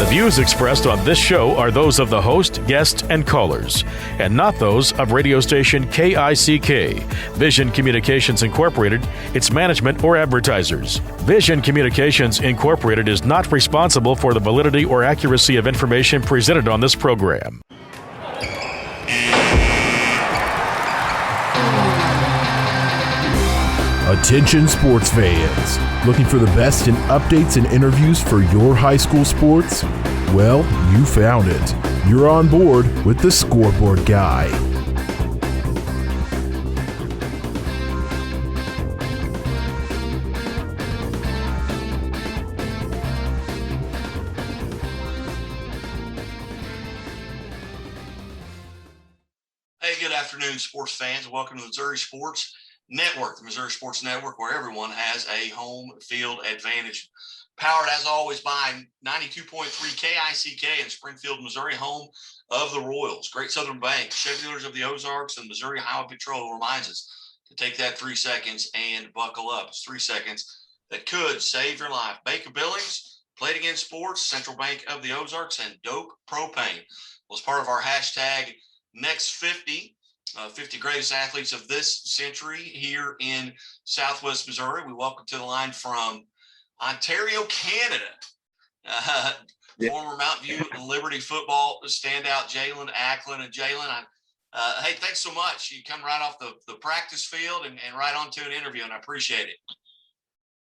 The views expressed on this show are those of the host, guests, and callers, and not those of radio station KICK, Vision Communications Incorporated, its management, or advertisers. Vision Communications Incorporated is not responsible for the validity or accuracy of information presented on this program. Attention sports fans. Looking for the best in updates and interviews for your high school sports? Well, you found it. You're on board with the Scoreboard Guy. Hey, good afternoon, sports fans. Welcome to the Missouri Sports Network, the Missouri Sports Network, where everyone has a home field advantage. Powered, as always, by 92.3 KICK in Springfield, Missouri, home of the Royals. Great Southern Bank, Chevy Dealers of the Ozarks, and Missouri Highway Patrol reminds us to take that 3 seconds and buckle up. It's 3 seconds that could save your life. Baker Billings, Played Again Sports, Central Bank of the Ozarks, and Dope Propane was part of our hashtag Next 50. 50 greatest athletes of this century here in Southwest Missouri. We welcome to the line from Ontario, Canada, former Mountain View and Liberty football standout Jalen Acklin. And Jalen, hey, thanks so much. You come right off the practice field and right onto an interview, and I appreciate it.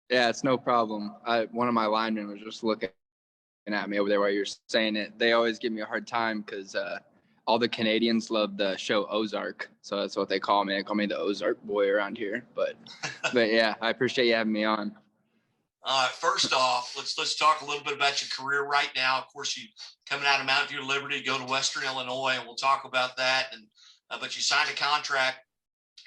Yeah, it's no problem. One of my linemen was just looking at me over there while you're saying it. They always give me a hard time because all the Canadians love the show Ozark, so that's what they call me. They call me the Ozark boy around here. But yeah, I appreciate you having me on. First off, let's talk a little bit about your career right now. Of course, you coming out of Mountain View Liberty, go to Western Illinois, and we'll talk about that. And but you signed a contract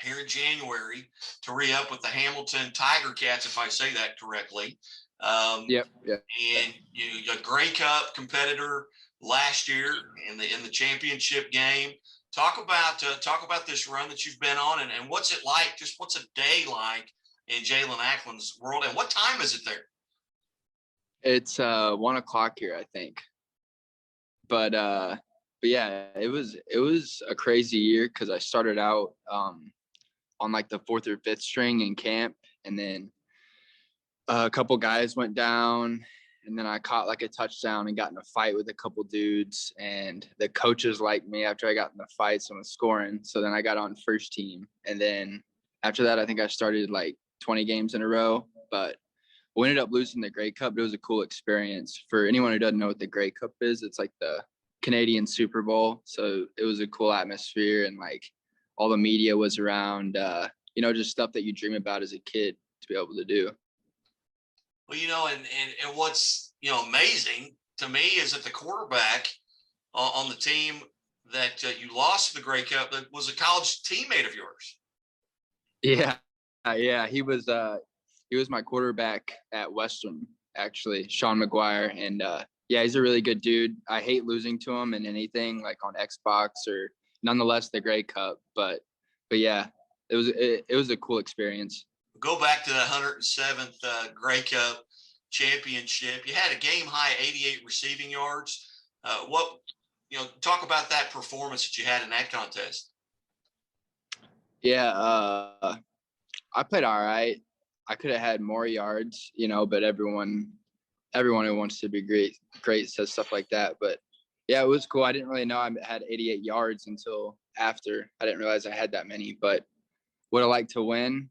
here in January to re-up with the Hamilton Tiger Cats, if I say that correctly. Yep. And you're a Grey Cup competitor last year in the championship game. Talk about this run that you've been on, and what's it like? Just what's a day like in Jalen Acklin's world, and what time is it there? It's 1 o'clock here, I think. But yeah, it was a crazy year because I started out on like the 4th or 5th string in camp, and then a couple guys went down. And then I caught like a touchdown and got in a fight with a couple dudes, and the coaches liked me after I got in the fight, so I was scoring. So then I got on first team. And then after that, I think I started like 20 games in a row, but we ended up losing the Grey Cup. It was a cool experience. For anyone who doesn't know what the Grey Cup is, it's like the Canadian Super Bowl. So it was a cool atmosphere, and like all the media was around, just stuff that you dream about as a kid to be able to do. Well, and what's, amazing to me is that the quarterback on the team that you lost to the Grey Cup that was a college teammate of yours. Yeah. He was my quarterback at Western, actually, Sean McGuire. And he's a really good dude. I hate losing to him in anything like on Xbox or nonetheless the Grey Cup. But yeah, it was a cool experience. Go back to the 107th Grey Cup championship. You had a game-high 88 receiving yards. Talk about that performance that you had in that contest. Yeah, I played all right. I could have had more yards, but everyone who wants to be great says stuff like that. But yeah, it was cool. I didn't really know I had 88 yards until after. I didn't realize I had that many, but would have liked to win.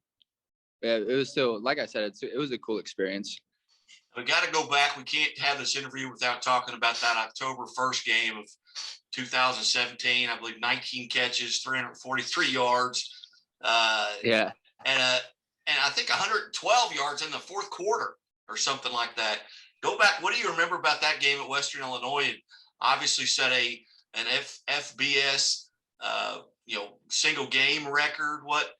Yeah, it was still, like I said, it was a cool experience. We got to go back. We can't have this interview without talking about that October 1st game of 2017. I believe 19 catches, 343 yards. Yeah. And I think 112 yards in the fourth quarter or something like that. Go back. What do you remember about that game at Western Illinois? It obviously set an FBS single game record. What,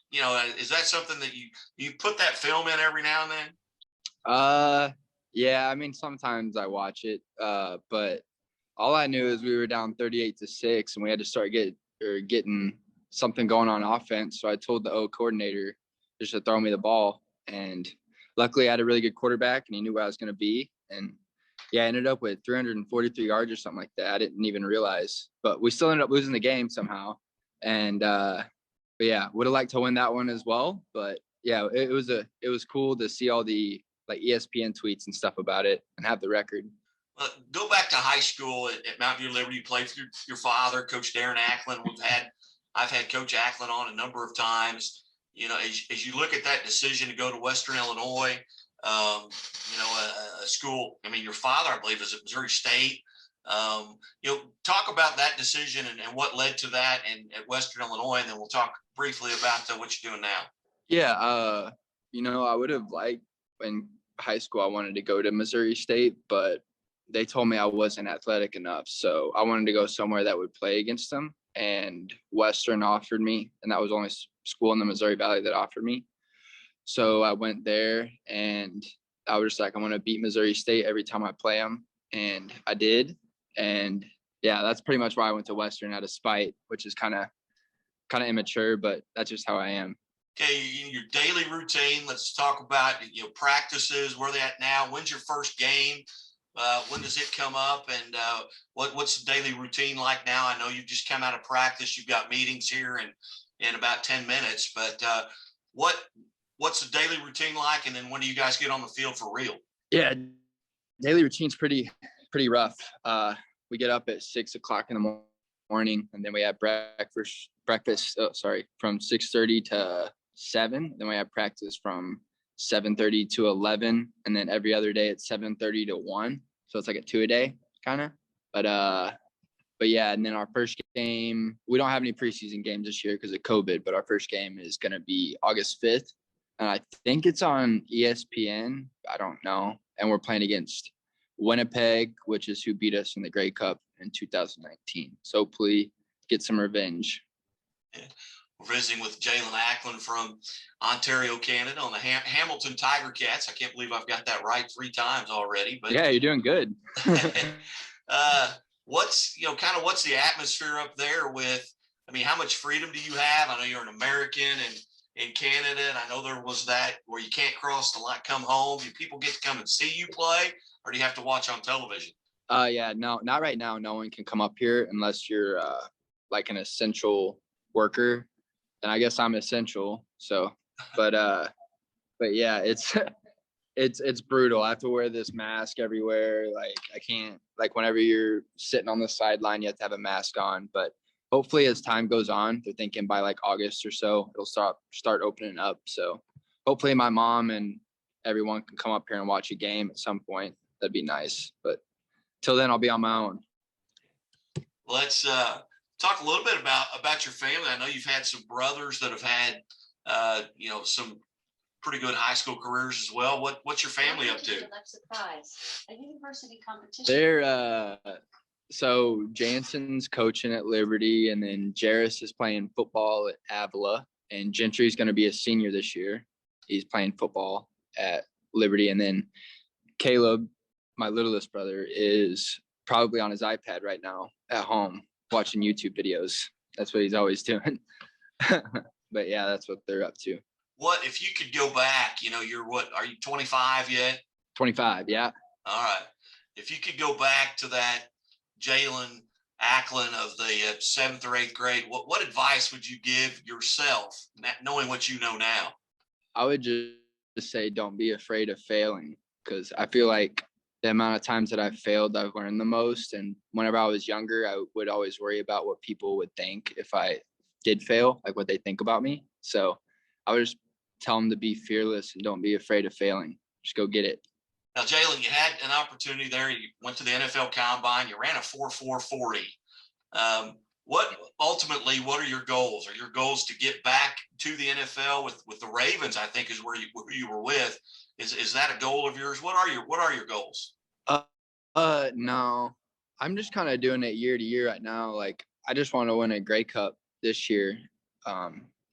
is that something that you put that film in every now and then? Yeah, I mean, sometimes I watch it, but all I knew is we were down 38-6 and we had to start getting something going on offense. So I told the O coordinator just to throw me the ball, and luckily I had a really good quarterback and he knew where I was going to be. And Yeah, I ended up with 343 yards or something like that. I didn't even realize, but we still ended up losing the game somehow. And but yeah, would have liked to win that one as well. But yeah, it was cool to see all the like ESPN tweets and stuff about it and have the record. Go back to high school at Mount View Liberty. You played for your father, Coach Darren Acklin. I've had Coach Acklin on a number of times. You know, as you look at that decision to go to Western Illinois, you know, a school. I mean, your father, I believe, is at Missouri State. You know, talk about that decision and what led to that and at Western Illinois, and then we'll talk briefly about what you're doing now. Yeah, you know, I would have liked in high school I wanted to go to Missouri State, but they told me I wasn't athletic enough, so I wanted to go somewhere that would play against them. And Western offered me, and that was the only school in the Missouri Valley that offered me. So I went there, and I was just like, I want to beat Missouri State every time I play them, and I did. And yeah, that's pretty much why I went to Western out of spite, which is kind of immature, but that's just how I am. Okay, your daily routine. Let's talk about practices. Where are they at now? When's your first game? When does it come up? And what's the daily routine like now? I know you've just come out of practice. You've got meetings here in about 10 minutes. But what's the daily routine like? And then when do you guys get on the field for real? Yeah, daily routine's pretty rough. We get up at 6 o'clock in the morning, and then we have breakfast from 6:30 to 7. Then we have practice from 7:30 to 11, and then every other day it's 7:30 to 1. So it's like a 2-a-day kind of. But yeah, and then our first game, we don't have any preseason games this year because of COVID, but our first game is going to be August 5th. And I think it's on ESPN. I don't know. And we're playing against Winnipeg, which is who beat us in the Grey Cup in 2019. So hopefully get some revenge. Yeah. We're visiting with Jalen Acklin from Ontario, Canada, on the Hamilton Tiger Cats. I can't believe I've got that right 3 times already. But yeah, you're doing good. What's the atmosphere up there with? I mean, how much freedom do you have? I know you're an American and in Canada, and I know there was that where you can't cross the line, come home. Do people get to come and see you play, or do you have to watch on television? Yeah, no, not right now. No one can come up here unless you're like an essential worker. And I guess I'm essential. So, but yeah, it's brutal. I have to wear this mask everywhere. Like I can't, like whenever you're sitting on the sideline, you have to have a mask on. But hopefully as time goes on, they're thinking by like August or so, it'll start opening up. So hopefully my mom and everyone can come up here and watch a game at some point. That'd be nice. But till then, I'll be on my own. Let's talk a little bit about your family. I know you've had some brothers that have had, some pretty good high school careers as well. What's your family up to? I'm surprised. A university competition. They're so Jansen's coaching at Liberty, and then Jarris is playing football at Avila, and Gentry's going to be a senior this year. He's playing football at Liberty, and then Caleb, my littlest brother, is probably on his iPad right now at home watching YouTube videos. That's what he's always doing. But yeah, that's what they're up to. What if you could go back? Are you 25 yet? 25, yeah. All right. If you could go back to that Jalen Acklin of the 7th or 8th grade, what advice would you give yourself, knowing what you know now? I would just say don't be afraid of failing, because I feel like the amount of times that I've failed, I've learned the most. And whenever I was younger, I would always worry about what people would think if I did fail, like what they think about me. So I would just tell them to be fearless and don't be afraid of failing. Just go get it. Now, Jalen, you had an opportunity there. You went to the NFL Combine. You ran a 4.4 40. What are your goals? Are your goals to get back to the NFL with the Ravens? I think is where you were with. Is that a goal of yours? What are your goals? No, I'm just kind of doing it year to year right now. Like I just want to win a Grey Cup this year,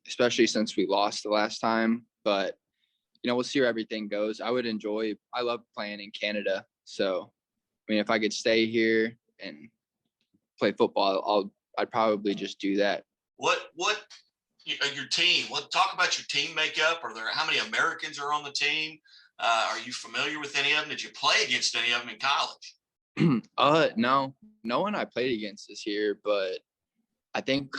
especially since we lost the last time. But we'll see where everything goes. I love playing in Canada. So, I mean, if I could stay here and play football, I'd probably just do that. What your team? Talk about your team makeup. How many Americans are on the team? Are you familiar with any of them? Did you play against any of them in college? No one I played against this year, but I think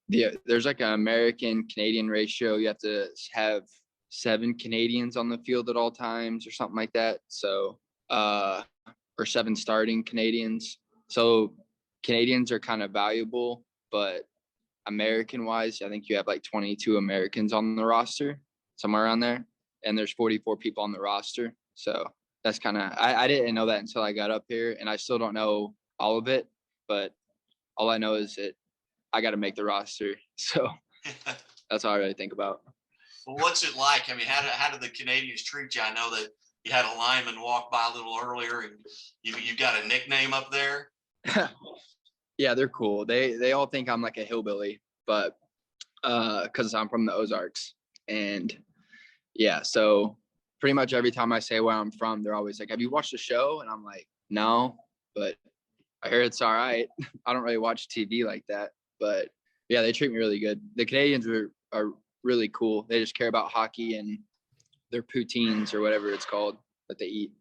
there's like an American Canadian ratio. You have to have 7 Canadians on the field at all times or something like that. So, or 7 starting Canadians. So Canadians are kind of valuable, but American wise, I think you have like 22 Americans on the roster, somewhere around there. And there's 44 people on the roster. So that's kind of, I didn't know that until I got up here, and I still don't know all of it, but all I know is that I got to make the roster. So that's all I really think about. Well, what's it like? I mean, how did the Canadians treat you? I know that you had a lineman walk by a little earlier, and you got a nickname up there. Yeah, they're cool. They all think I'm like a hillbilly, but because I'm from the Ozarks. And yeah, so pretty much every time I say where I'm from, they're always like, "Have you watched the show?" And I'm like, "No, but I hear it's all right." I don't really watch TV like that, but yeah, they treat me really good. The Canadians are really cool. They just care about hockey and their poutines or whatever it's called that they eat.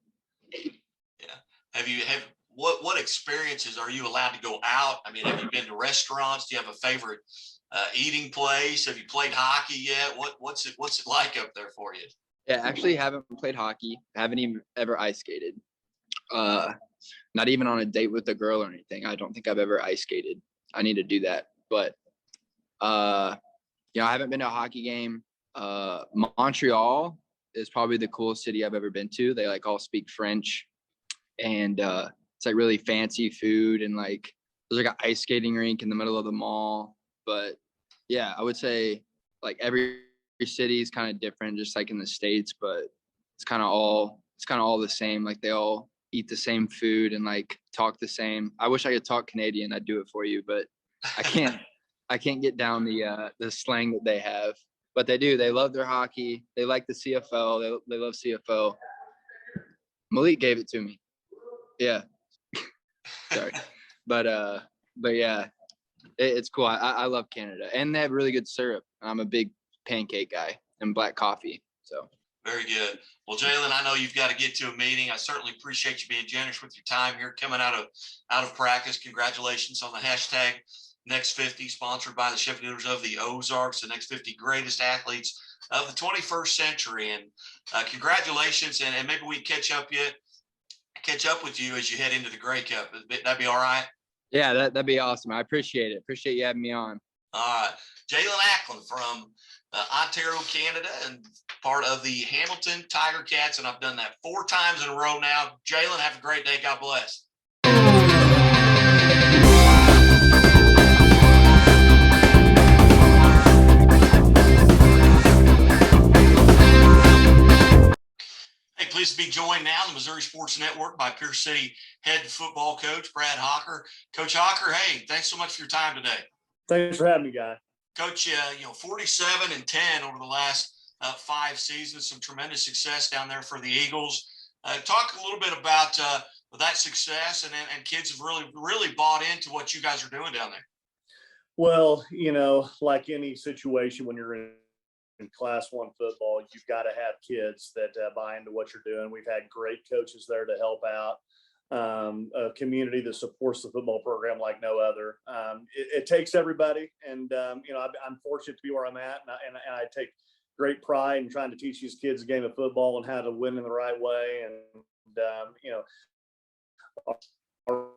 Yeah. What experiences are you allowed to go out? I mean, have you been to restaurants? Do you have a favorite eating place? Have you played hockey yet? What's it like up there for you? Yeah, actually haven't played hockey. Haven't even ever ice skated. Not even on a date with a girl or anything. I don't think I've ever ice skated. I need to do that. But I haven't been to a hockey game. Montreal is probably the coolest city I've ever been to. They like all speak French, and it's like really fancy food, and like there's like an ice skating rink in the middle of the mall. But yeah, I would say like every city is kind of different, just like in the States, but it's kind of all the same. Like they all eat the same food and like talk the same. I wish I could talk Canadian. I'd do it for you, but I can't. I can't get down the slang that they have, but they do. They love their hockey. They like the CFL. They love CFL. Malik gave it to me. Yeah. Sorry. But yeah, it's cool. I love Canada, and they have really good syrup. I'm a big pancake guy and black coffee. So very good. Well, Jalen, I know you've got to get to a meeting. I certainly appreciate you being generous with your time here, coming out of practice. Congratulations on the hashtag Next 50, sponsored by the Chevy Dealers of the Ozarks, the next 50 greatest athletes of the 21st century. And congratulations, and maybe we catch up with you as you head into the Grey Cup. That'd be all right? Yeah, that'd be awesome. I appreciate it. Appreciate you having me on. All right. Jalen Ackland from Ontario, Canada, and part of the Hamilton Tiger Cats, and I've done that 4 times in a row now. Jalen, have a great day. God bless. Pleased to be joined now on the Missouri Sports Network by Pierce City head football coach Brad Hawker. Coach Hawker, hey, thanks so much for your time today. Thanks for having me, guy. Coach, 47-10 over the last 5 seasons, some tremendous success down there for the Eagles. Talk a little bit about that success, and kids have really bought into what you guys are doing down there. Well, like any situation when you're in Class 1 football, you've got to have kids that buy into what you're doing. We've had great coaches there to help out, a community that supports the football program like no other. It takes everybody, and I'm fortunate to be where I'm at, and I take great pride in trying to teach these kids a game of football and how to win in the right way. And our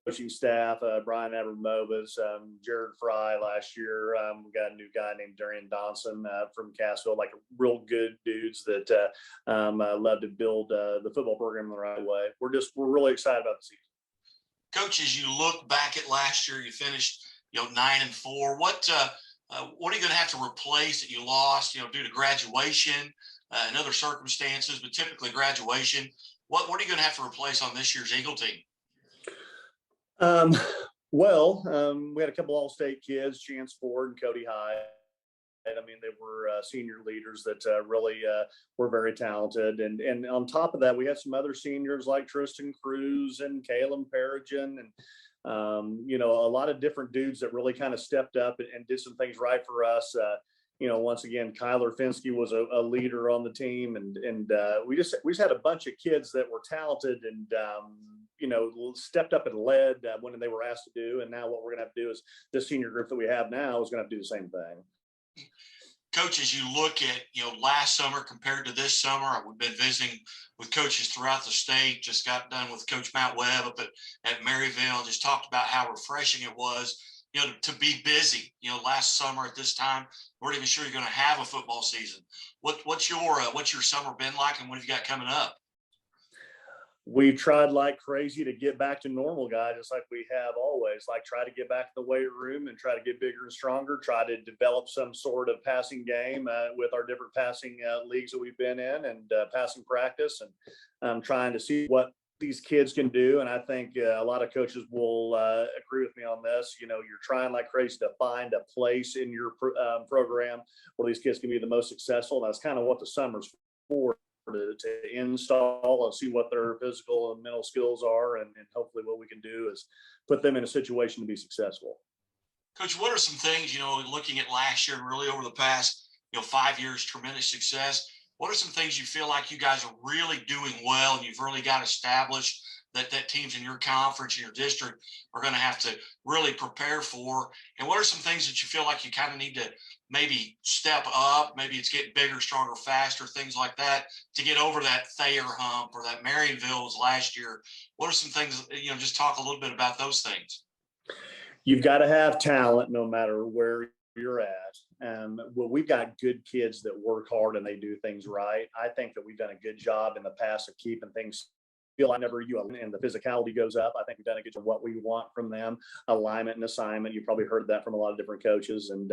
coaching staff, Brian Abramovich, Jared Fry last year. We got a new guy named Darian Donson from Cassville, like real good dudes that love to build the football program in the right way. We're really excited about the season. Coach, as you look back at last year, you finished 9-4. What are you going to have to replace that you lost due to graduation and other circumstances, but typically graduation? What are you going to have to replace on this year's Eagle team? We had a couple All-State kids, Chance Ford and Cody Hyde. I mean, they were senior leaders that really were very talented. And on top of that, we had some other seniors like Tristan Cruz and Caleb Perigin and, a lot of different dudes that really kind of stepped up and did some things right for us. once again, Kyler Finsky was a leader on the team, and we just had a bunch of kids that were talented and stepped up and led when they were asked to do. And now what we're going to have to do is this senior group that we have now is going to have to do the same thing. Coach, as you look at, last summer compared to this summer, we've been visiting with coaches throughout the state, just got done with Coach Matt Webb up at Maryville, and just talked about how refreshing it was, to be busy. Last summer at this time, we weren't even sure you're going to have a football season. What's your summer been like, and what have you got coming up? We tried like crazy to get back to normal, guys, just like we have always. Like, try to get back to the weight room and try to get bigger and stronger. Try to develop some sort of passing game with our different passing leagues that we've been in, and passing practice, and trying to see what these kids can do. And I think a lot of coaches will agree with me on this. You're trying like crazy to find a place in your program where these kids can be the most successful. And that's kind of what the summer's for. To install and see what their physical and mental skills are, and hopefully what we can do is put them in a situation to be successful. Coach, what are some things, looking at last year and really over the past 5 years, tremendous success, what are some things you feel like you guys are really doing well and you've really got established that teams in your conference, in your district, are going to have to really prepare for? And what are some things that you feel like you kind of need to maybe step up? Maybe it's getting bigger, stronger, faster, things like that, to get over that Thayer hump or that Marionville was last year. What are some things, just talk a little bit about those things. You've got to have talent no matter where you're at. Well, we've got good kids that work hard and they do things right. I think that we've done a good job in the past of keeping things feel like never you, and the physicality goes up. I think we've done a good job of what we want from them, alignment and assignment. You probably heard that from a lot of different coaches. And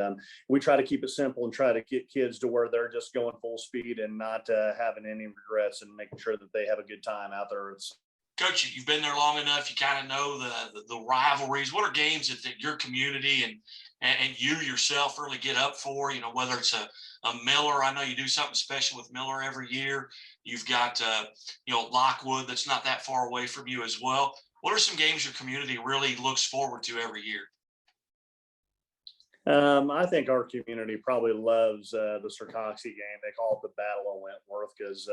we try to keep it simple and try to get kids to where they're just going full speed and not having any regrets, and making sure that they have a good time out there. Coach, you've been there long enough. You kind of know the rivalries. What are games that your community and you yourself really get up for? Whether it's a Miller. I know you do something special with Miller every year. You've got, Lockwood that's not that far away from you as well. What are some games your community really looks forward to every year? I think our community probably loves the Sircoxy game. They call it the Battle of Wentworth because,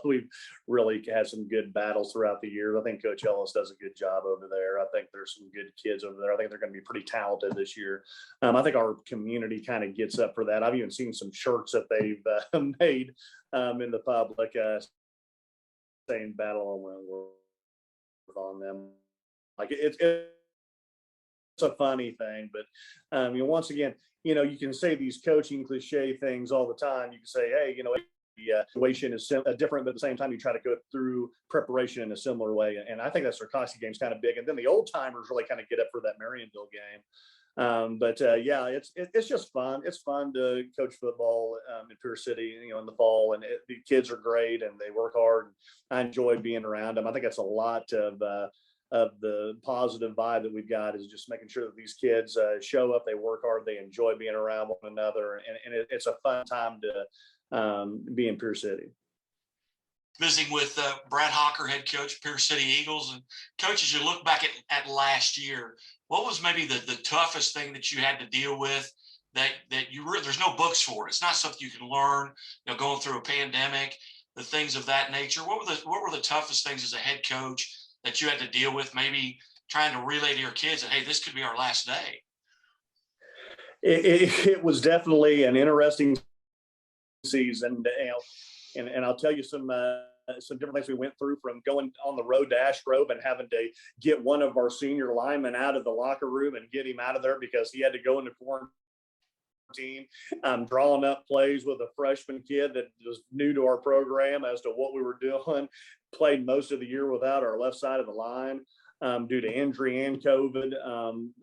we've really had some good battles throughout the year. I think Coach Ellis does a good job over there. I think there's some good kids over there. I think they're going to be pretty talented this year. I think our community kind of gets up for that. I've even seen some shirts that they've made in the public saying Battle of Wentworth on them. Like it's a funny thing, but once again, you can say these coaching cliche things all the time. You can say, hey, the situation is different, but at the same time, you try to go through preparation in a similar way. And I think that Sircoxy game's kind of big. And then the old timers really kind of get up for that Marionville game. It's just fun. It's fun to coach football in Pierce City, in the fall, and the kids are great and they work hard. I enjoy being around them. I think that's a lot of the positive vibe that we've got, is just making sure that these kids show up, they work hard, they enjoy being around one another, and it's a fun time to be in Pierce City. Visiting with Brad Hawker, head coach, Pierce City Eagles. And Coach, as you look back at last year, what was maybe the toughest thing that you had to deal with that there's no books for? It's not something you can learn, going through a pandemic, the things of that nature. What were the toughest things as a head coach that you had to deal with, maybe trying to relay to your kids that, hey, this could be our last day? It was definitely an interesting season, and I'll tell you some different things we went through, from going on the road to Ash Grove and having to get one of our senior linemen out of the locker room and get him out of there because he had to go into quarantine. Drawing up plays with a freshman kid that was new to our program as to what we were doing. Played most of the year without our left side of the line due to injury and COVID.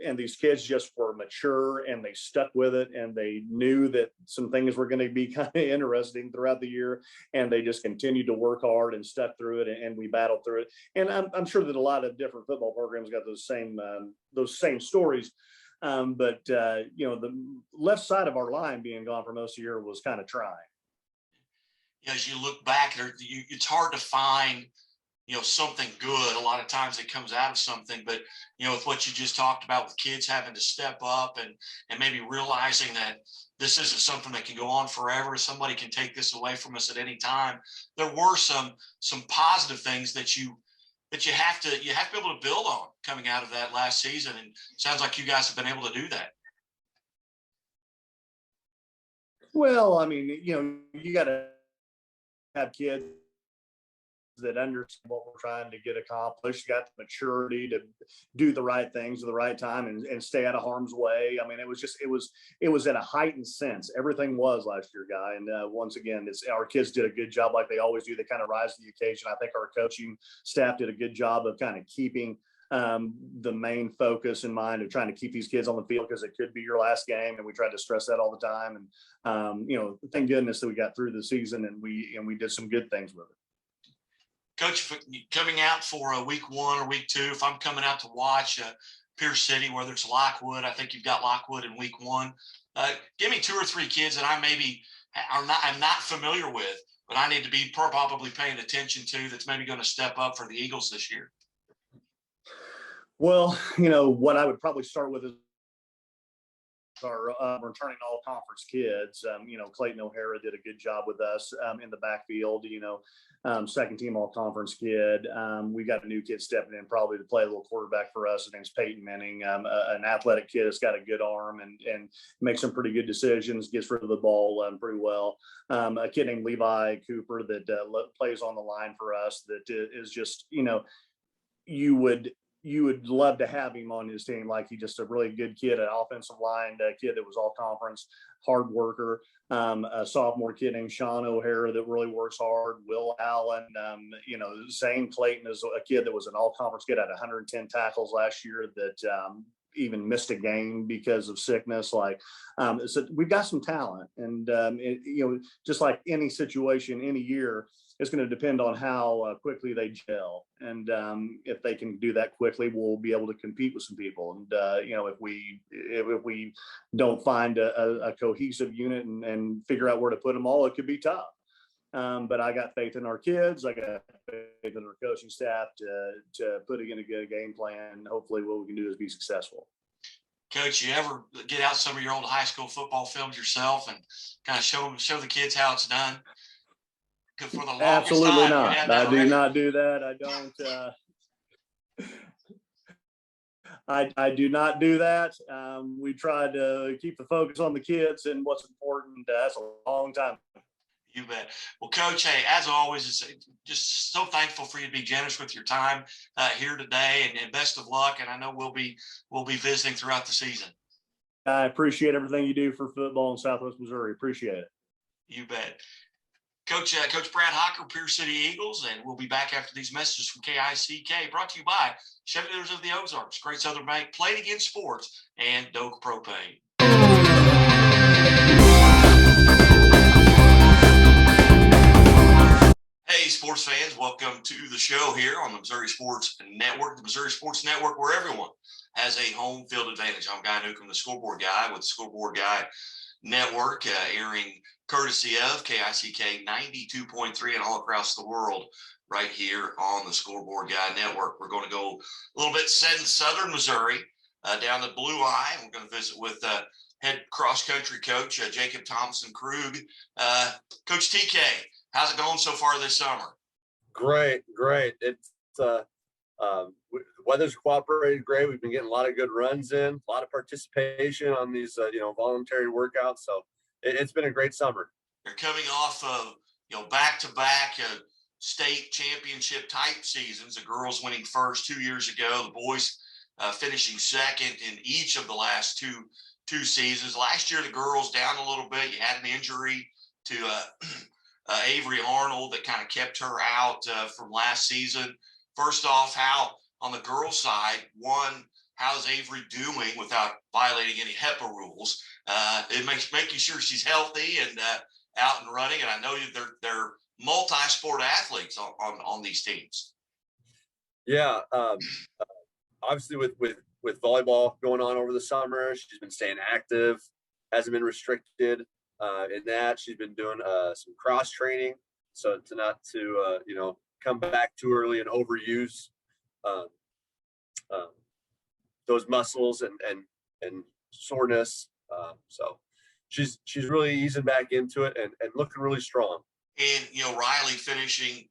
And these kids just were mature and they stuck with it, and they knew that some things were going to be kind of interesting throughout the year, and they just continued to work hard and stuck through it, and we battled through it. And I'm sure that a lot of different football programs got those same stories. But the left side of our line being gone for most of the year was kind of trying. As you look back, it's hard to find something good. A lot of times it comes out of something, but with what you just talked about with kids having to step up and maybe realizing that this isn't something that can go on forever. Somebody can take this away from us at any time. There were some positive things that you have to be able to build on coming out of that last season. And it sounds like you guys have been able to do that. Well, I mean, you got to have kids that understand what we're trying to get accomplished. You got the maturity to do the right things at the right time and stay out of harm's way. I mean, it was at a heightened sense. Everything was last year, Guy. And once again, our kids did a good job like they always do. They kind of rise to the occasion. I think our coaching staff did a good job of kind of keeping the main focus in mind of trying to keep these kids on the field because it could be your last game. And we tried to stress that all the time. And, thank goodness that we got through the season and we did some good things with it. Coach, coming out for week 1 or week 2, if I'm coming out to watch Pierce City, whether it's Lockwood, I think you've got Lockwood in week 1. Give me 2 or 3 kids that I'm not familiar with, but I need to be probably paying attention to that's maybe going to step up for the Eagles this year. Well, what I would probably start with is our returning all conference kids. Clayton O'Hara did a good job with us in the backfield, second team all conference kid. We got a new kid stepping in probably to play a little quarterback for us. His name's Peyton Manning, an athletic kid that's got a good arm and makes some pretty good decisions, gets rid of the ball pretty well. A kid named Levi Cooper that plays on the line for us that is just, you would love to have him on his team. Like he's just a really good kid, an offensive line kid that was all conference, hard worker. A sophomore kid named Sean O'Hara that really works hard. Will Allen, Zane Clayton is a kid that was an all conference kid, had 110 tackles last year that even missed a game because of sickness. So we've got some talent and just like any situation, any year, it's going to depend on how quickly they gel. And if they can do that quickly, we'll be able to compete with some people. And, if we don't find a cohesive unit and figure out where to put them all, it could be tough. But I got faith in our kids. I got faith in our coaching staff to put in a good game plan. Hopefully what we can do is be successful. Coach, you ever get out some of your old high school football films yourself and kind of show the kids how it's done? For the Absolutely time, not. I do not do that. I do not do that. We try to keep the focus on the kids and what's important. That's a long time. You bet. Well, Coach, hey, as always, it's just so thankful for you to be generous with your time here today, and best of luck. And I know we'll be visiting throughout the season. I appreciate everything you do for football in Southwest Missouri. Appreciate it. You bet. Coach Brad Hocker, Pierce City Eagles, and we'll be back after these messages from KICK, brought to you by Chevy Dealers of the Ozarks, Great Southern Bank, Play Against Sports, and Doak Propane. Hey, sports fans, welcome to the show here on the Missouri Sports Network, the Missouri Sports Network, where everyone has a home field advantage. I'm Guy Newcomb, the scoreboard guy with the Scoreboard Guy Network, airing courtesy of KICK 92.3 and all across the world right here on the Scoreboard Guy Network. We're going to go a little bit southern Missouri, down the Blue Eye. We're going to visit with head cross-country coach Jacob Thompson-Krug. Coach TK, how's it going so far this summer? Great. It's weather's cooperated great. We've been getting a lot of good runs in, a lot of participation on these voluntary workouts. So it's been a great summer. They're coming off of back-to-back state championship type seasons. The girls winning first 2 years ago, the boys finishing second in each of the last two seasons. Last year the girls down a little bit. You had an injury to Avery Arnold that kind of kept her out from last season. First off, how on the girls' side, how's Avery doing without violating any HEPA rules? It makes making sure she's healthy and out and running. And I know they're multi-sport athletes on these teams. Yeah, obviously with volleyball going on over the summer, she's been staying active, hasn't been restricted in that. She's been doing some cross training, so to come back too early and overuse uh, uh, those muscles and soreness. So she's really easing back into it and looking really strong. And, Riley finishing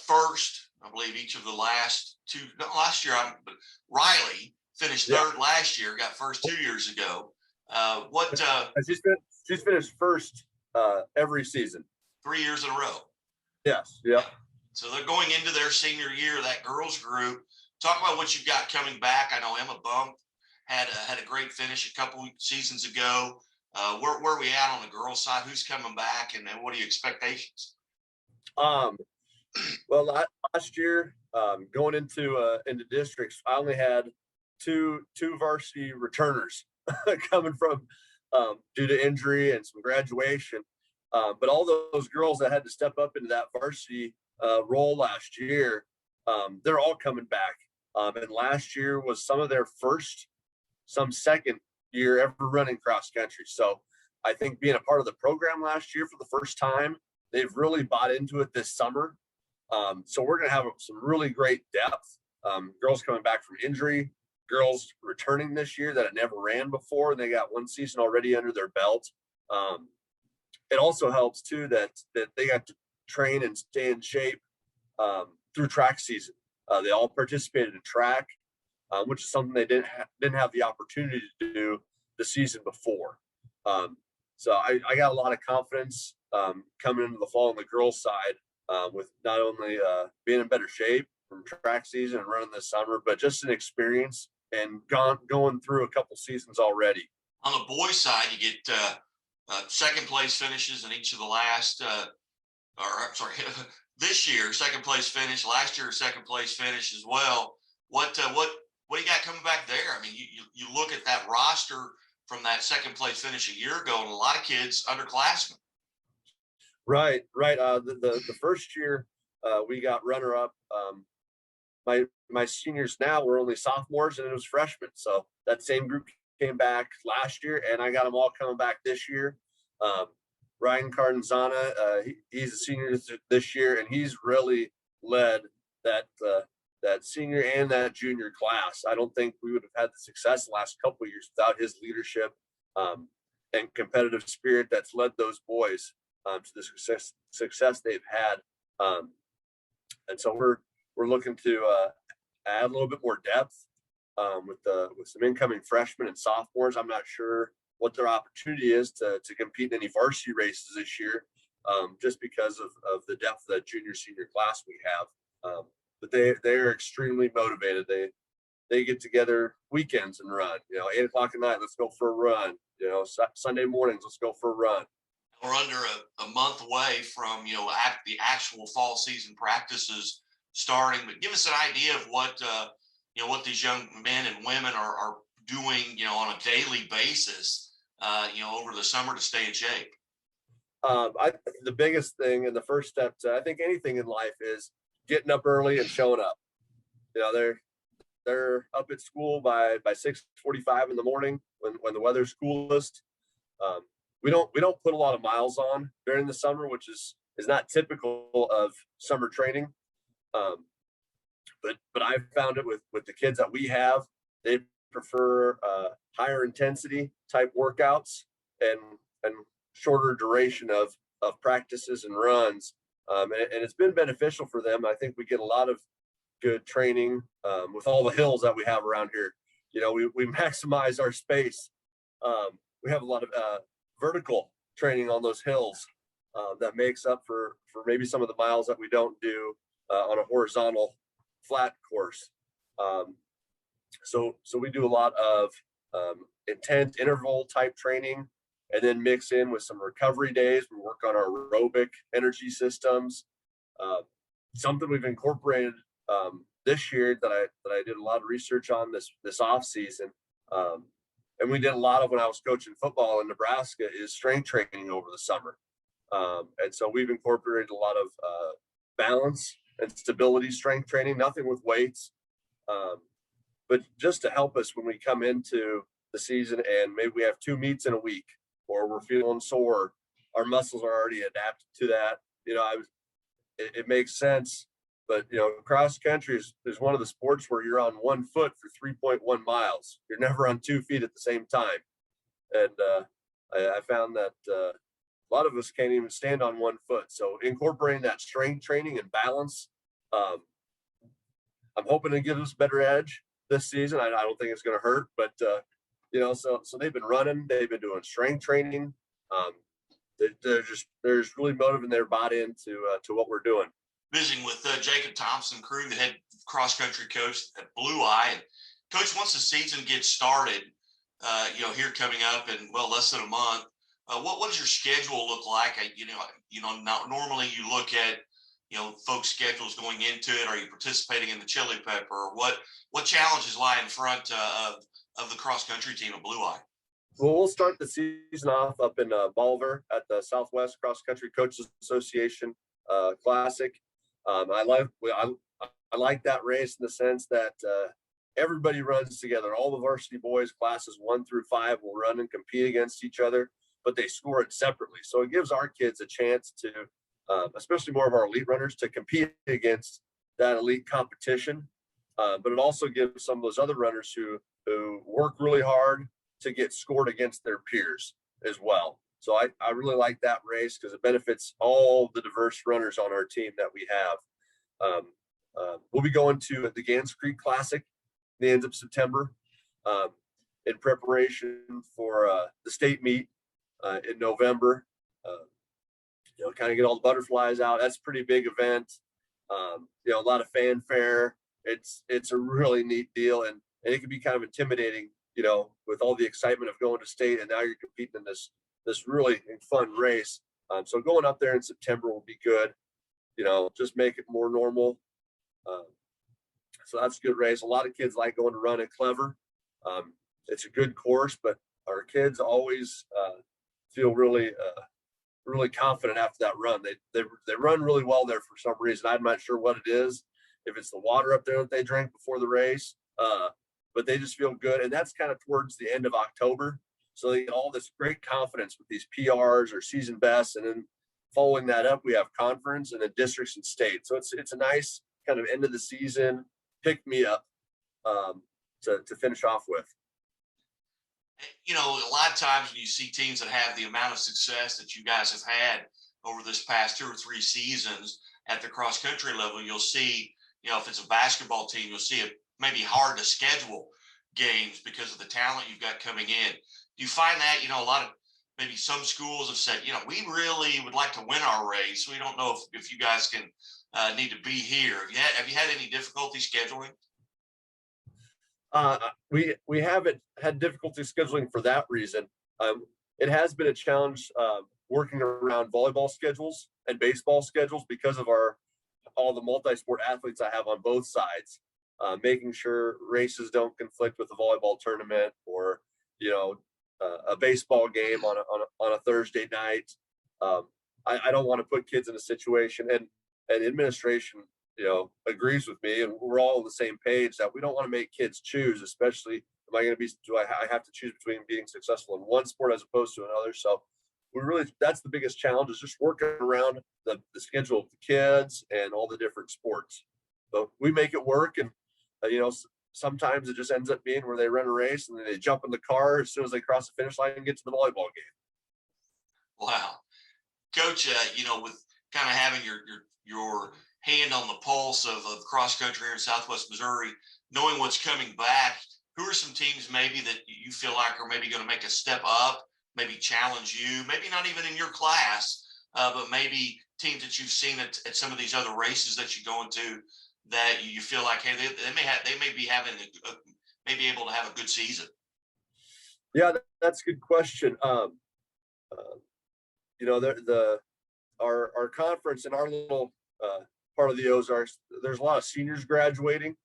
first, I believe each of the last two, not last year, but Riley finished third last year, got first 2 years ago. She's finished first every season. 3 years in a row. Yes. Yeah. So they're going into their senior year, that girls group. Talk about what you've got coming back. I know Emma Bump had a great finish a couple seasons ago. Where are we at on the girls' side? Who's coming back, and what are your expectations? Well, last year, going into districts, I only had two varsity returners coming from due to injury and some graduation. But all those girls that had to step up into that varsity role last year, they're all coming back. And last year was some of their first, some second year ever running cross country. So I think being a part of the program last year for the first time, they've really bought into it this summer. So we're going to have some really great depth. Girls coming back from injury, girls returning this year that had never ran before, and they got one season already under their belt. It also helps too that they got to train and stay in shape through track season. They all participated in track, which is something they didn't have the opportunity to do the season before. So I got a lot of confidence coming into the fall on the girls' side with not only being in better shape from track season and running this summer, but just an experience and going through a couple seasons already. On the boys' side, you get second place finishes in each of the last, this year, second place finish. Last year, second place finish as well. What do you got coming back there? I mean, you look at that roster from that second place finish a year ago, and a lot of kids underclassmen. Right. The first year we got runner up. My seniors now were only sophomores, and it was freshmen. So that same group came back last year, and I got them all coming back this year. Ryan Cardenzana, he's a senior this year, and he's really led that senior and that junior class. I don't think we would have had the success the last couple of years without his leadership and competitive spirit that's led those boys to the success they've had. And so we're looking to add a little bit more depth with some incoming freshmen and sophomores. I'm not sure what their opportunity is to compete in any varsity races this year, just because of the depth of that junior senior class we have. But they are extremely motivated. They get together weekends and run. 8 o'clock at night, let's go for a run. Sunday mornings, let's go for a run. We're under a month away from the actual fall season practices starting. But give us an idea of what these young men and women are doing on a daily basis over the summer to stay in shape. The biggest thing and the first step to I think anything in life is getting up early and showing up. They're up at school by 6:45 in the morning when the weather's coolest. We don't put a lot of miles on during the summer, which is not typical of summer training. But I've found it with the kids that we have, they prefer higher intensity type workouts and shorter duration of practices and runs. And it's been beneficial for them. I think we get a lot of good training with all the hills that we have around here. We maximize our space. We have a lot of vertical training on those hills that makes up for maybe some of the miles that we don't do on a horizontal flat course. So we do a lot of intense interval type training, and then mix in with some recovery days. We work on our aerobic energy systems. Something we've incorporated this year that I did a lot of research on this off season, and we did a lot of when I was coaching football in Nebraska is strength training over the summer. And so we've incorporated a lot of balance and stability strength training, nothing with weights, but just to help us when we come into the season and maybe we have 2 meets in a week or we're feeling sore, our muscles are already adapted to that. It makes sense But cross country is one of the sports where you're on 1 foot for 3.1 miles. You're never on 2 feet at the same time. And I found that a lot of us can't even stand on 1 foot. So incorporating that strength training and balance, I'm hoping to give us a better edge this season. I don't think it's going to hurt, but so they've been running, they've been doing strength training. They're just really motivating their body into to what we're doing. Visiting with Jacob Thompson, crew, the head cross country coach at Blue Eye. And Coach, once the season gets started, here coming up in less than a month, what does your schedule look like? Normally you look at folks' schedules going into it. Are you participating in the Chili Pepper? What challenges lie in front of the cross country team at Blue Eye? Well, we'll start the season off up in Bolivar at the Southwest Cross Country Coaches Association Classic. I like that race in the sense that everybody runs together. All the varsity boys, classes 1 through 5, will run and compete against each other, but they score it separately. So it gives our kids a chance to, especially more of our elite runners, to compete against that elite competition. But it also gives some of those other runners who work really hard to get scored against their peers as well. So I really like that race because it benefits all the diverse runners on our team that we have. We'll be going to the Gans Creek Classic the end of September in preparation for the state meet in November. Kind of get all the butterflies out. That's a pretty big event. A lot of fanfare. It's a really neat deal, and it can be kind of intimidating, with all the excitement of going to state, and now you're competing in this really fun race. So going up there in September will be good. Just make it more normal. So that's a good race. A lot of kids like going to run at Clever. It's a good course, but our kids always feel really confident after that run. They run really well there for some reason. I'm not sure what it is. If it's the water up there that they drank before the race, but they just feel good. And that's kind of towards the end of October. So they get all this great confidence with these PRs or season bests. And then following that up, we have conference and then districts and state. So it's a nice kind of end of the season pick me up to finish off with. A lot of times when you see teams that have the amount of success that you guys have had over this past 2 or 3 seasons at the cross country level, you'll see, if it's a basketball team, you'll see it maybe hard to schedule games because of the talent you've got coming in. Do you find that, a lot of maybe some schools have said, we really would like to win our race. We don't know if you guys can need to be here. Have you had any difficulty scheduling? We haven't had difficulty scheduling for that reason. It has been a challenge working around volleyball schedules and baseball schedules because of all the multi-sport athletes I have on both sides, making sure races don't conflict with the volleyball tournament or, a baseball game on a Thursday night. I don't want to put kids in a situation, and administration, agrees with me, and we're all on the same page that we don't want to make kids choose, especially do I have to choose between being successful in one sport as opposed to another. So that's the biggest challenge, is just working around the schedule of the kids and all the different sports. So we make it work, and sometimes it just ends up being where they run a race and then they jump in the car as soon as they cross the finish line and get to the volleyball game. Wow. Coach, with kind of having your hand on the pulse of cross country here in Southwest Missouri, knowing what's coming back, who are some teams maybe that you feel like are maybe going to make a step up, maybe challenge you, maybe not even in your class, but maybe teams that you've seen at some of these other races that you go into that you feel like, hey, they may be able to have a good season? Yeah, that's a good question. Our conference in our little part of the Ozarks, there's a lot of seniors graduating.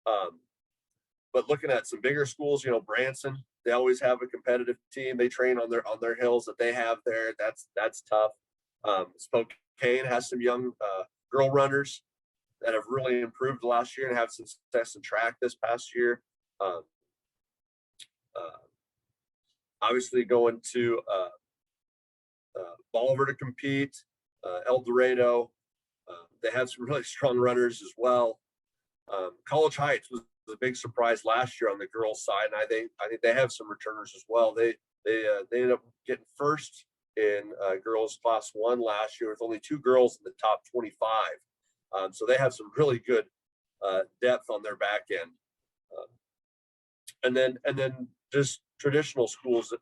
But looking at some bigger schools, Branson, they always have a competitive team. They train on their hills that they have there. That's tough. Spokane has some young girl runners that have really improved last year and have some success in track this past year. Obviously going to Bolivar to compete, El Dorado, They have some really strong runners as well. College Heights was a big surprise last year on the girls' side, and I think they have some returners as well. They ended up getting first in girls Class 1 last year with only 2 girls in the top 25. So they have some really good depth on their back end. And then just traditional schools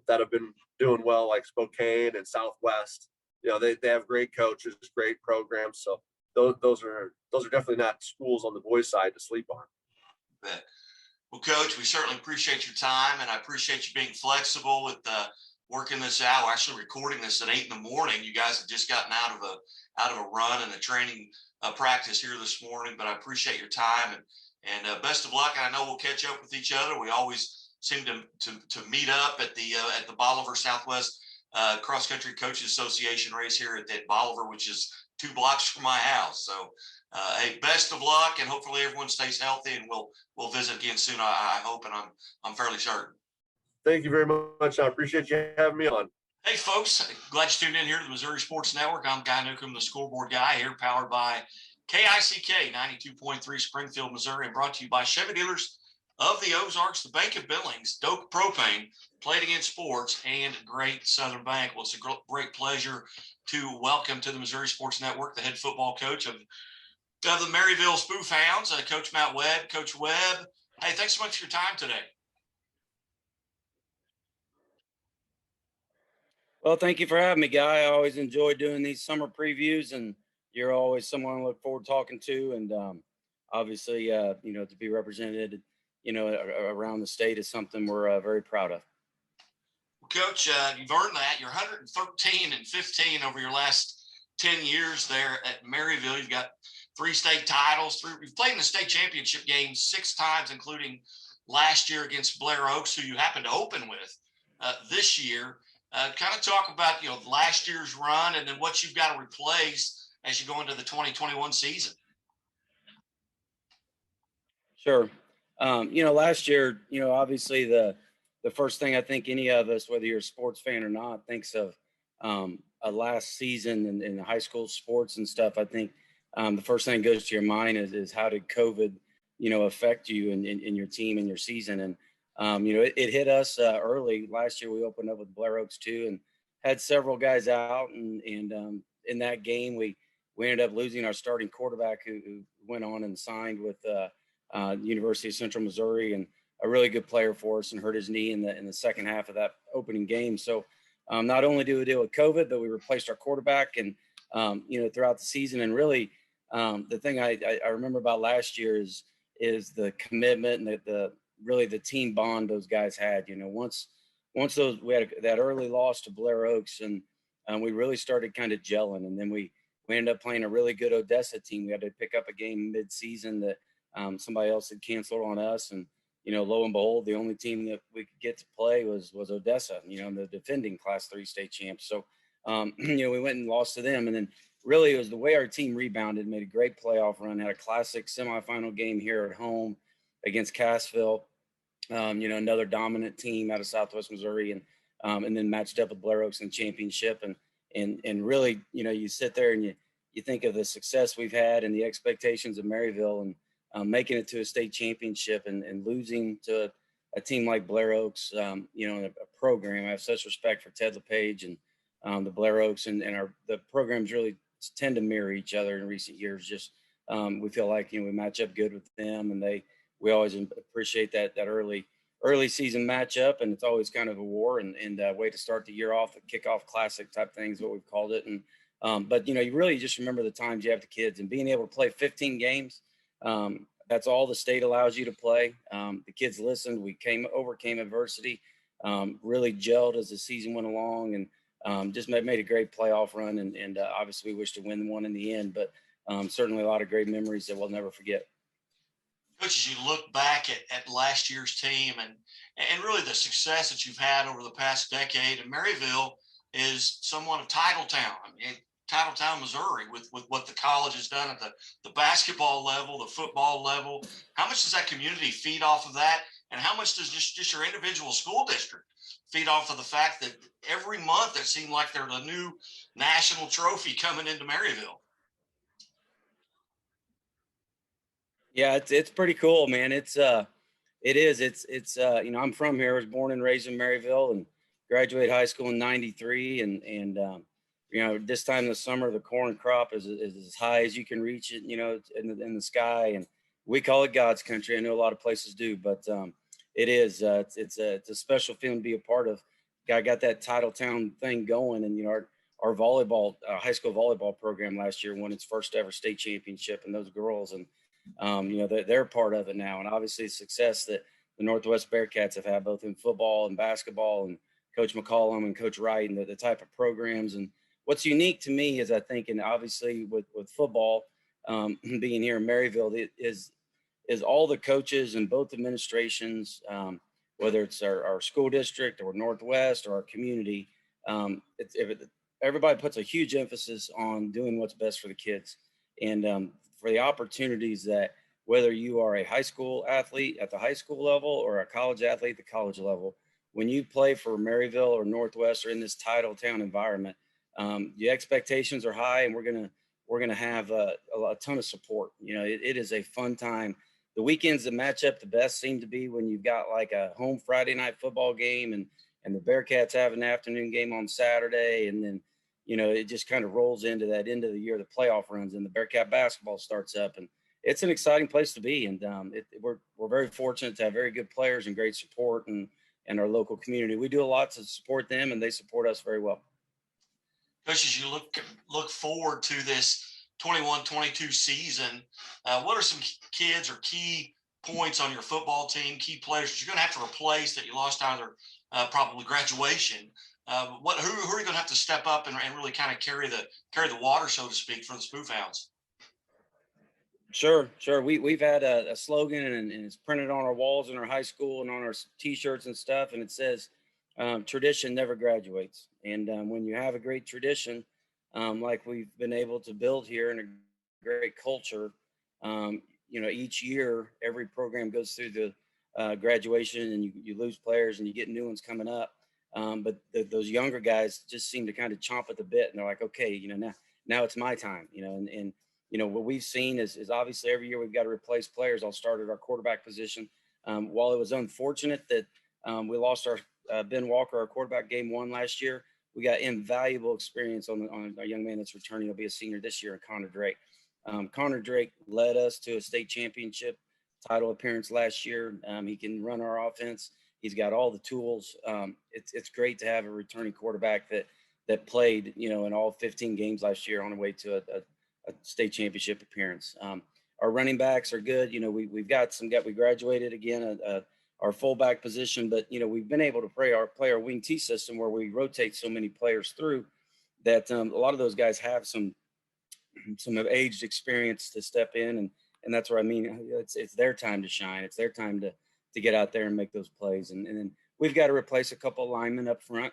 that have been doing well, like Spokane and Southwest. They have great coaches, great programs. So those are definitely not schools on the boys' side to sleep on. Bet. Well, Coach, we certainly appreciate your time, and I appreciate you being flexible with working this out. We're actually recording this at 8 a.m. You guys have just gotten out of a run and a training practice here this morning, but I appreciate your time and best of luck. And I know we'll catch up with each other. We always seem to meet up at the Bolivar Southwest Cross Country Coaches Association race here at Bolivar, which is 2 blocks from my house. So, hey, best of luck, and hopefully everyone stays healthy, and we'll visit again soon. I hope, and I'm fairly certain. Thank you very much. I appreciate you having me on. Hey, folks, glad you tuned in here to the Missouri Sports Network. I'm Guy Newcomb, the scoreboard guy here, powered by KICK 92.3 Springfield, Missouri, and brought to you by Chevy Dealers of the Ozarks, the Bank of Billings, Doak Propane, Played Against Sports, and Great Southern Bank. Well, it's a great pleasure to welcome to the Missouri Sports Network the head football coach of the Maryville Spoof Hounds, Coach Matt Webb. Coach Webb, hey, thanks so much for your time today. Well, thank you for having me, Guy. I always enjoy doing these summer previews, and you're always someone I look forward to talking to. And obviously, to be represented, around the state is something we're very proud of. Coach, you've earned that. You're 113-15 over your last 10 years there at Maryville. You've got 3 state titles. You've played in the state championship game 6 times, including last year against Blair Oaks, who you happened to open with this year. Kind of talk about, last year's run and then what you've got to replace as you go into the 2021 season. Sure. Last year, obviously the first thing I think any of us, whether you're a sports fan or not, thinks of a last season in high school sports and stuff. I think the first thing that goes to your mind is how did COVID, affect you and your team and your season. And it hit us early. Last year we opened up with Blair Oaks too, and had several guys out. And in that game, we ended up losing our starting quarterback who went on and signed with University of Central Missouri, and a really good player for us, and hurt his knee in the second half of that opening game. So not only do we deal with COVID, but we replaced our quarterback and, throughout the season. And really the thing I remember about last year is the commitment and the team bond those guys had. Once we had that early loss to Blair Oaks, and we really started kind of gelling, and then we ended up playing a really good Odessa team. We had to pick up a game mid-season that somebody else had canceled on us, and lo and behold, the only team that we could get to play was Odessa, the defending Class 3 state champs. So we went and lost to them, and then really it was the way our team rebounded, made a great playoff run, had a classic semifinal game here at home against Cassville, another dominant team out of Southwest Missouri, and then matched up with Blair Oaks in the championship. And really, you sit there and you think of the success we've had and the expectations of Maryville, and making it to a state championship and losing to a team like Blair Oaks, in a program. I have such respect for Ted LePage and the Blair Oaks, and the programs really tend to mirror each other in recent years. Just we feel like we match up good with them, and we always appreciate that early season matchup, and it's always kind of a war and a way to start the year off, a kickoff classic type thing is what we've called it. And but you really just remember the times you have the kids and being able to play 15 games. That's all the state allows you to play. The kids listened. We overcame adversity, really gelled as the season went along, and just made a great playoff run. And obviously we wish to win one in the end, but certainly a lot of great memories that we'll never forget. Coach, as you look back at last year's team and really the success that you've had over the past decade, and Maryville is somewhat of Titletown. Titletown, Missouri, with what the college has done at the basketball level, the football level. How much does that community feed off of that? And how much does just your individual school district feed off of the fact that every month it seemed like there's a new national trophy coming into Maryville? Yeah, it's pretty cool, man. It is. I'm from here. I was born and raised in Maryville and graduated high school in '93. This time in the summer, the corn crop is as high as you can reach it, in the sky. And we call it God's country. I know a lot of places do, but it is. It's a special feeling to be a part of. I got that Titletown thing going, and our volleyball high school volleyball program last year won its first ever state championship, and those girls and they're part of it now. And obviously the success that the Northwest Bearcats have had both in football and basketball, and Coach McCollum and Coach Wright, and the type of programs. And what's unique to me is, I think, and obviously with football, being here in Maryville, is all the coaches and both administrations, whether it's our school district or Northwest or our community, everybody puts a huge emphasis on doing what's best for the kids. And for the opportunities that, whether you are a high school athlete at the high school level or a college athlete at the college level, when you play for Maryville or Northwest or in this Titletown environment, the expectations are high, and we're gonna have a ton of support. It is a fun time. The weekends that match up the best seem to be when you've got like a home Friday night football game, and the Bearcats have an afternoon game on Saturday, and then it just kind of rolls into that end of the year, the playoff runs, and the Bearcat basketball starts up, and it's an exciting place to be. And we're very fortunate to have very good players and great support, and our local community. We do a lot to support them, and they support us very well. Coach, as you look forward to this 21-22 season, what are some kids or key points on your football team, key players that you're going to have to replace that you lost either probably graduation? Who are you going to have to step up and really kind of carry the water, so to speak, for the Spoof Hounds? Sure. We've had a slogan, and it's printed on our walls in our high school and on our T-shirts and stuff, and it says, "Tradition never graduates." And when you have a great tradition, like we've been able to build here, and a great culture, each year every program goes through the graduation, and you lose players and you get new ones coming up. But those younger guys just seem to kind of chomp at the bit, and they're like, okay, now it's my time, what we've seen is obviously every year we've got to replace players. I'll start at our quarterback position. While it was unfortunate that we lost our Ben Walker, our quarterback, game one last year, we got invaluable experience on a young man that's returning. He'll be a senior this year, and Connor Drake. Connor Drake led us to a state championship title appearance last year. He can run our offense. He's got all the tools. It's great to have a returning quarterback that played, in all 15 games last year on the way to a state championship appearance. Our running backs are good. We've got we graduated again our fullback position, but we've been able to play our wing T system, where we rotate so many players through that a lot of those guys have some aged experience to step in, and that's what I mean. It's their time to shine. It's their time to get out there and make those plays. And then we've got to replace a couple of linemen up front,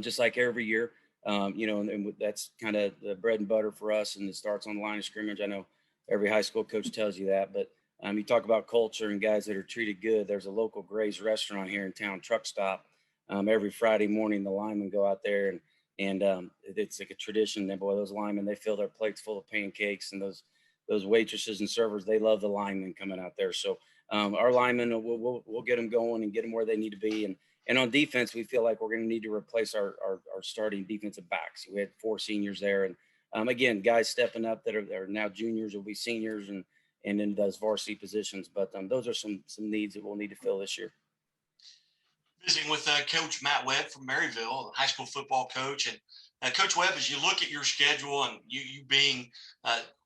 just like every year. And that's kind of the bread and butter for us, and it starts on the line of scrimmage. I know every high school coach tells you that, but you talk about culture and guys that are treated good. There's a local Gray's restaurant here in town, Truck Stop. Every Friday morning, the linemen go out there, and it's like a tradition. And boy, those linemen, they fill their plates full of pancakes, and those waitresses and servers, they love the linemen coming out there. So our linemen, we'll get them going and get them where they need to be. And on defense, we feel like we're going to need to replace our starting defensive backs. We had 4 seniors there, and again, guys stepping up that are now juniors will be seniors, and in those varsity positions. But those are some needs that we'll need to fill this year. Visiting with Coach Matt Webb from Maryville, high school football coach. And Coach Webb, as you look at your schedule and you being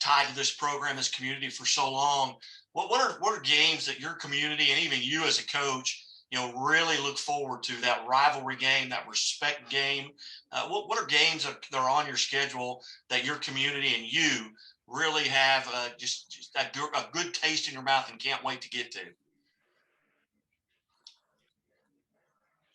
tied to this program, this community for so long, what are games that your community and even you as a coach, really look forward to? That rivalry game, that respect game. What are games that are on your schedule that your community and you really have just a good taste in your mouth and can't wait to get to?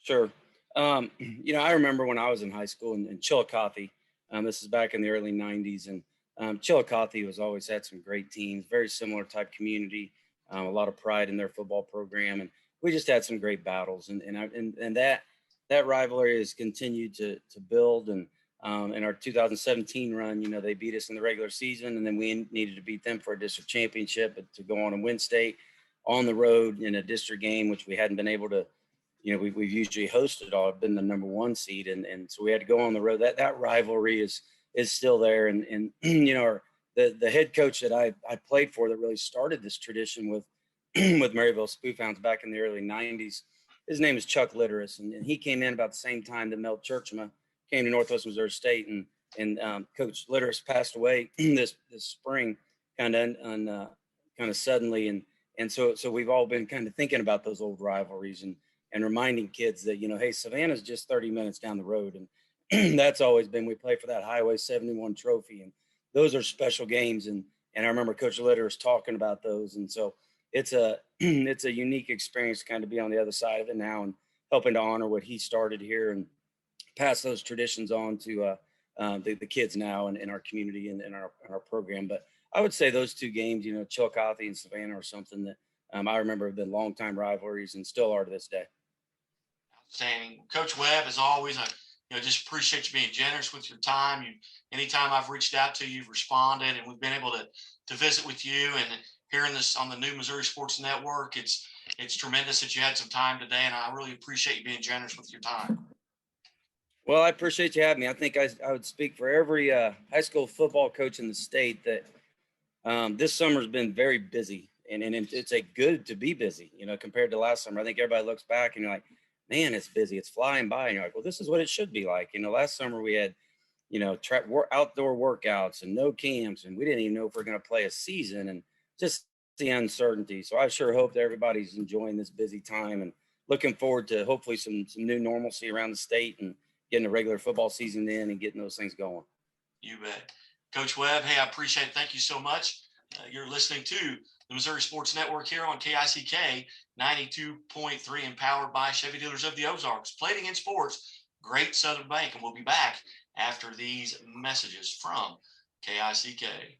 Sure. I remember when I was in high school in Chillicothe, this is back in the early 90s, and Chillicothe has always had some great teams, very similar type community, a lot of pride in their football program, and we just had some great battles, and that rivalry has continued to build, and In our 2017 run, they beat us in the regular season, and then we needed to beat them for a district championship, but to go on and win state on the road in a district game, which we hadn't been able to. We've usually hosted all, been the number one seed, and so we had to go on the road. That rivalry is still there, and the head coach that I played for that really started this tradition with with Maryville Spoofhounds back in the early 90s. His name is Chuck Litteris, and he came in about the same time that Mel Churchma came to Northwest Missouri State, and Coach Litteris passed away this spring, kind of suddenly, and so we've all been kind of thinking about those old rivalries and reminding kids that hey, Savannah's just 30 minutes down the road, and that's always been, we play for that Highway 71 trophy, and those are special games, and I remember Coach Litteris talking about those, and so it's a unique experience to kind of be on the other side of it now and helping to honor what he started here and pass those traditions on to the kids now in our community and in our program. But I would say those two games, Chillicothe and Savannah, are something that I remember have been longtime rivalries and still are to this day. Outstanding. Coach Webb, as always, I just appreciate you being generous with your time. Anytime I've reached out to you, you've responded, and we've been able to visit with you. And hearing this on the new Missouri Sports Network, it's tremendous that you had some time today, and I really appreciate you being generous with your time. Well, I appreciate you having me. I think I would speak for every high school football coach in the state that this summer's been very busy, and it's good to be busy, compared to last summer. I think everybody looks back and you're like, man, it's busy. It's flying by. And you're like, well, this is what it should be like. Last summer we had, outdoor workouts and no camps, and we didn't even know if we're going to play a season, and just the uncertainty. So I sure hope that everybody's enjoying this busy time and looking forward to hopefully some new normalcy around the state and getting a regular football season in and getting those things going. You bet. Coach Webb, hey, I appreciate it. Thank you so much. You're listening to the Missouri Sports Network here on KICK 92.3, empowered by Chevy Dealers of the Ozarks. Plating in Sports, Great Southern Bank, and we'll be back after these messages from KICK.